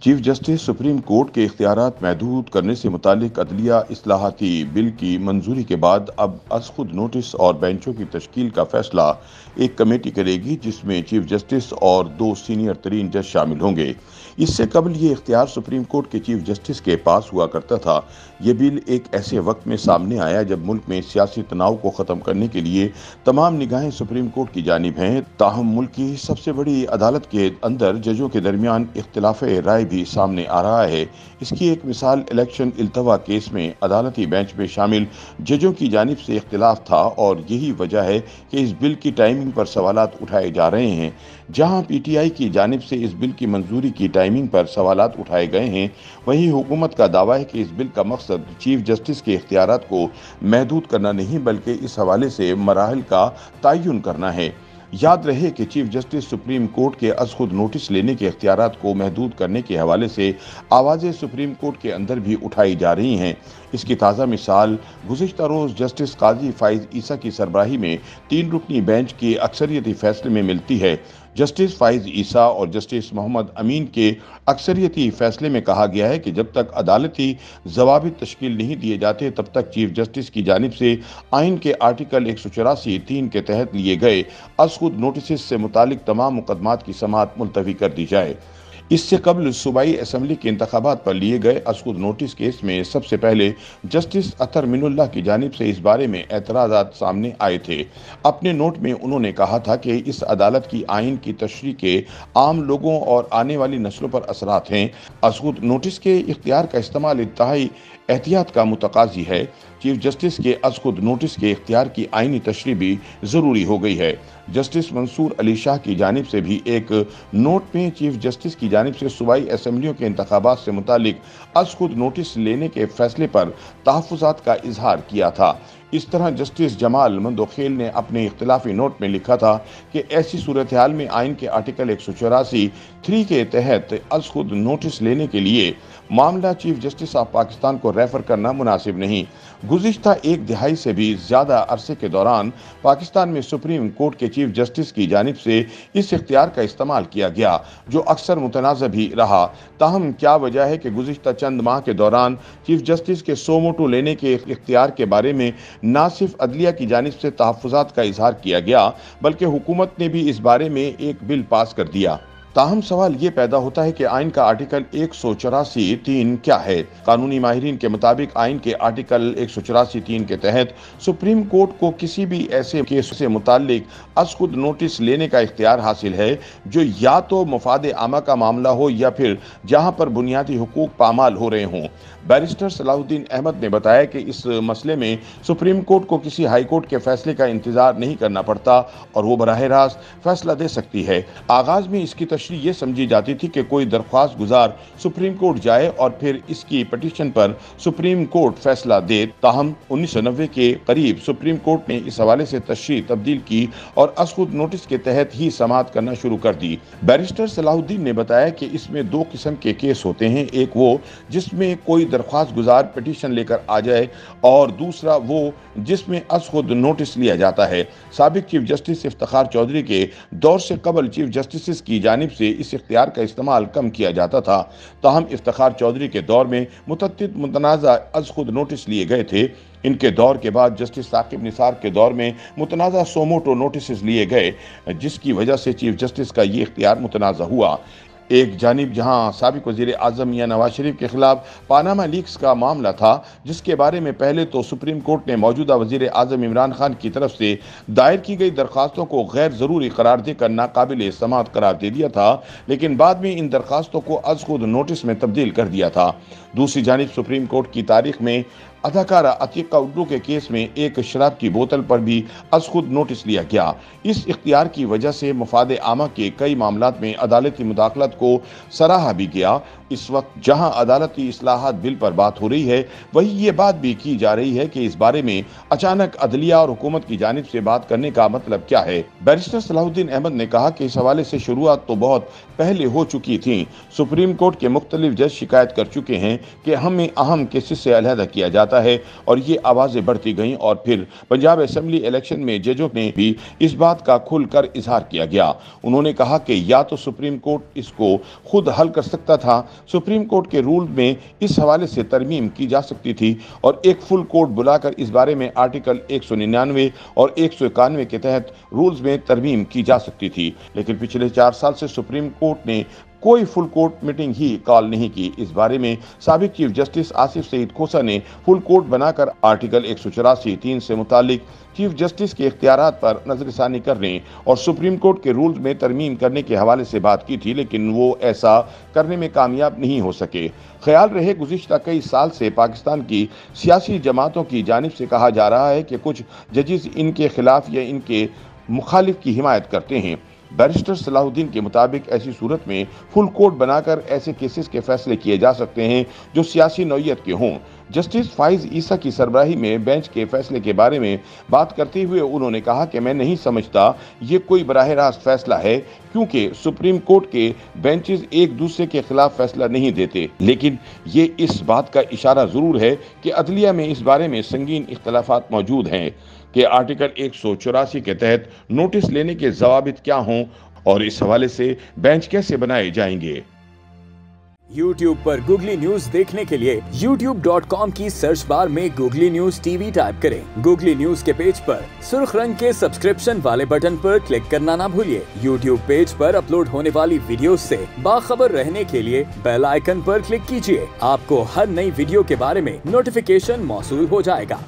Chief justice supreme court के इख्तियारात महदूद करने से मुतालिक अदलिया इस्लाहाती बिल की मंजूरी के बाद अब अज़ खुद नोटिस और बेंचों की तश्कील का फैसला एक कमेटी करेगी, जिसमें चीफ जस्टिस और 2 सीनियर तरीन जज शामिल होंगे। इससे कबल ये इख्तियार सुप्रीम कोर्ट के चीफ जस्टिस के पास हुआ करता था। ये बिल एक ऐसे वक्त में सामने आया जब मुल्क में सियासी तनाव को ख़त्म करने के लिए तमाम निगाहें सुप्रीम कोर्ट की जानिब हैं। ताहम मुल्क की सबसे बड़ी अदालत के अंदर जजों के दरमियान इख्तिलाफ राय भी सामने आ रहा है। इसकी एक मिसाल इलेक्शन इल्तवा केस में अदालती बेंच में शामिल जजों की जानिब से इख्तिलाफ था, और यही वजह है कि इस बिल की टाइमिंग पर सवालात उठाए जा रहे हैं। जहां पीटीआई की जानिब से इस बिल की मंजूरी की टाइमिंग पर सवालात उठाए गए हैं, वहीं हुकूमत का दावा है कि इस बिल का मकसद चीफ जस्टिस के इख्तियारात को महदूद करना नहीं, बल्कि इस हवाले से मराहिल का तयन करना है। याद रहे कि चीफ जस्टिस सुप्रीम कोर्ट के अज़ खुद नोटिस लेने के इख्तियारात को महदूद करने के हवाले से आवाज़ें सुप्रीम कोर्ट के अंदर भी उठाई जा रही हैं। इसकी ताज़ा मिसाल गुज़िश्ता रोज़ जस्टिस काजी फ़ाइज़ ईसा की सरबराही में 3 रुकनी बेंच के अक्सरियती फैसले में मिलती है। जस्टिस फ़ाइज़ ईसा और जस्टिस मोहम्मद अमीन के अक्सरियती फैसले में कहा गया है कि जब तक अदालती ज़वाबित तश्कील नहीं दिए जाते, तब तक चीफ जस्टिस की जानिब से आइन के आर्टिकल 184(3) के तहत लिए गए अज़ खुद नोटिस से मुतालिक तमाम मुकदमात की समाअत मुलतवी कर दी जाए। इससे कबल सूबाई असम्बली के इंतखाबात पर लिए गए अज़ खुद नोटिस केस में सबसे पहले जस्टिस अतर मिनुल्लाह की जानिब से इस बारे में एतराज़ात सामने आए थे। अपने नोट में उन्होंने कहा था कि इस अदालत की आइन की तशरीह के आम लोगों और आने वाली नस्लों पर असरात हैं। अज़ खुद नोटिस के इख्तियार का इस्तेमाल इंतहाई एहतियात का मुतकाज़ी है। चीफ जस्टिस के अज़ खुद नोटिस के इख्तियार की आइनी तशरीह भी ज़रूरी हो गई है। जस्टिस मंसूर अली शाह की जानिब से भी एक नोट में चीफ जस्टिस की जानिब से सूबाई असम्बलियों के इंतखाबात से मुतालिक अज़ खुद नोटिस लेने के फैसले पर तहफ़्फ़ुज़ात का इजहार किया था। इस तरह जस्टिस जमाल मंदोखेल ने अपने इख्तिलाफी नोट में लिखा था कि ऐसी सूरत हाल में आइन के आर्टिकल 184(3) के तहत अज़ खुद नोटिस लेने के लिए मामला चीफ जस्टिस ऑफ पाकिस्तान को रेफर करना मुनासिब नहीं। गुज़िश्ता एक दिहाई से भी ज़्यादा अरसे के दौरान पाकिस्तान में सुप्रीम कोर्ट के चीफ जस्टिस की जानिब से इस इख्तियार का इस्तेमाल किया गया, जो अक्सर मुतनाज़ भी रहा। ताहम क्या वजह है कि गुज़िश्ता चंद माह के दौरान चीफ जस्टिस के सो मोटो लेने के इख्तियार के बारे में न सिर्फ अदलिया की जानिब से तहफ़्फ़ुज़ात का इजहार किया गया, बल्कि हुकूमत ने भी इस बारे में एक बिल पास कर दिया। ताहम सवाल ये पैदा होता है कि आइन का आर्टिकल 184(3) क्या है। कानूनी माहिरीन के मुताबिक आइन के आर्टिकल 184(3) के तहत सुप्रीम कोर्ट को किसी भी ऐसे केस से मुताल्लिक अज़ खुद नोटिस लेने का इख्तियार हासिल है जो या तो मफाद आमा का मामला हो या फिर जहां पर बुनियादी हुकूक पामाल हो रहे हों। बैरिस्टर सलाहुद्दीन अहमद ने बताया कि इस मसले में सुप्रीम कोर्ट को किसी हाई कोर्ट के फैसले का इंतजार नहीं करना पड़ता और वो बराह रास्त फैसला दे सकती है। आगाज में इसकी तशरीह ये समझी जाती थी कि कोई दरख्वास्त गुजार सुप्रीम कोर्ट जाए और फिर इसकी पटिशन पर सुप्रीम कोर्ट फैसला दे। ताहम 1990 के करीब सुप्रीम कोर्ट ने इस हवाले से तशरीह तब्दील की और अज़ खुद नोटिस के तहत ही समाअत करना शुरू कर दी। बैरिस्टर सलाहुद्दीन ने बताया कि इसमें 2 किस्म के केस होते हैं, एक वो जिसमें कोई दरख्वास्त गुजार पिटीशन लेकर आ जाए और दूसरा वो जिसमें अज़ खुद नोटिस लिया जाता है। साबिक चीफ जस्टिस इफ्तिखार चौधरी के दौर से कबल चीफ जस्टिस की जानिब से इस इख्तियार का इस्तेमाल कम किया जाता था। ताहम इफ्तिखार चौधरी के दौर में मुतअद्दिद मुतनाज़ा अज़ खुद नोटिस लिए गए थे। इनके दौर के बाद जस्टिस साकिब निसार के दौर में मुतनाज़ा सोमोटो नोटिस लिए गए, जिसकी वजह से चीफ जस्टिस का ये इख्तियार मुतनाज़ा हुआ। एक जानिब जहां साबिक वज़ीर आज़म मियां नवाज शरीफ के खिलाफ पानामा लीक्स का मामला था, जिसके बारे में पहले तो सुप्रीम कोर्ट ने मौजूदा वज़ीर आज़म इमरान खान की तरफ से दायर की गई दरख्वास्तों को गैर ज़रूरी करार देकर नाकाबिल समाअत करार दे दिया था, लेकिन बाद में इन दरख्वास्तों को अज़ खुद नोटिस में तब्दील कर दिया था। दूसरी जानिब सुप्रीम कोर्ट की तारीख में अदाकारा अतीका उर्दू के केस में एक शराब की बोतल पर भी अज़ खुद नोटिस लिया गया। इस इख्तियार की वजह से मफाद आमा के कई मामलात में अदालती मुदाखलत को सराहा भी गया। इस वक्त जहां अदालती इस्लाहात बिल पर बात हो रही है, वही ये बात भी की जा रही है कि इस बारे में अचानक अदलिया और हुकूमत की जानिब से बात करने का मतलब क्या है। बैरिस्टर सलाहुद्दीन अहमद ने कहा कि इस हवाले से शुरुआत तो बहुत पहले हो चुकी थी। सुप्रीम कोर्ट के मुख्तलिफ जज शिकायत कर चुके हैं कि हमें अहम केसेस से अलहदा किया जाता जाता है और ये आवाज़ें बढ़ती गईं और फिर पंजाब असेंबली इलेक्शन में जजों ने भी इस बात का खुलकर इजहार किया गया। उन्होंने कहा कि या तो सुप्रीम कोर्ट इसको खुद हल कर सकता था, सुप्रीम कोर्ट के रूल में इस हवाले से तरमीम की जा सकती थी और एक फुल कोर्ट बुलाकर इस बारे में आर्टिकल 199 और 191 के तहत रूल्स में तरमीम की जा सकती थी। लेकिन पिछले 4 साल से सुप्रीम कोर्ट ने कोई फुल कोर्ट मीटिंग ही कॉल नहीं की। इस बारे में साबिक चीफ जस्टिस आसिफ सईद खोसा ने फुल कोर्ट बनाकर आर्टिकल 184(3) से मुतालिक चीफ जस्टिस के इख्तियारात पर नजरसानी करने और सुप्रीम कोर्ट के रूल्स में तरमीम करने के हवाले से बात की थी, लेकिन वो ऐसा करने में कामयाब नहीं हो सके। ख्याल रहे गुज़िश्ता कई साल से पाकिस्तान की सियासी जमातों की जानिब से कहा जा रहा है कि कुछ जजेस इनके खिलाफ या इनके मुखालिफ की हिमायत करते हैं। बैरिस्टर सलाहुद्दीन के मुताबिक ऐसी सूरत में फुल कोर्ट बनाकर ऐसे केसेस के फैसले किए जा सकते हैं जो सियासी नौइयत के हों। जस्टिस फाइज ईसा की सरबराही में बेंच के फैसले के बारे में बात करते हुए उन्होंने कहा कि मैं नहीं समझता ये कोई बराह रास्त फैसला है, क्योंकि सुप्रीम कोर्ट के बेंचेस एक दूसरे के खिलाफ फैसला नहीं देते, लेकिन ये इस बात का इशारा जरूर है कि अदलिया में इस बारे में संगीन इख्तलाफात मौजूद हैं कि आर्टिकल 184 के तहत नोटिस लेने के ज़वाबित क्या हों और इस हवाले से बेंच कैसे बनाए जाएंगे। YouTube पर गूगली न्यूज देखने के लिए youtube.com की सर्च बार में गूगली न्यूज टीवी टाइप करें। गूगली न्यूज के पेज पर सुर्ख रंग के सब्सक्रिप्शन वाले बटन पर क्लिक करना ना भूलिए। YouTube पेज पर अपलोड होने वाली वीडियोस से बाखबर रहने के लिए बेल आइकन पर क्लिक कीजिए। आपको हर नई वीडियो के बारे में नोटिफिकेशन मौसूल हो जाएगा।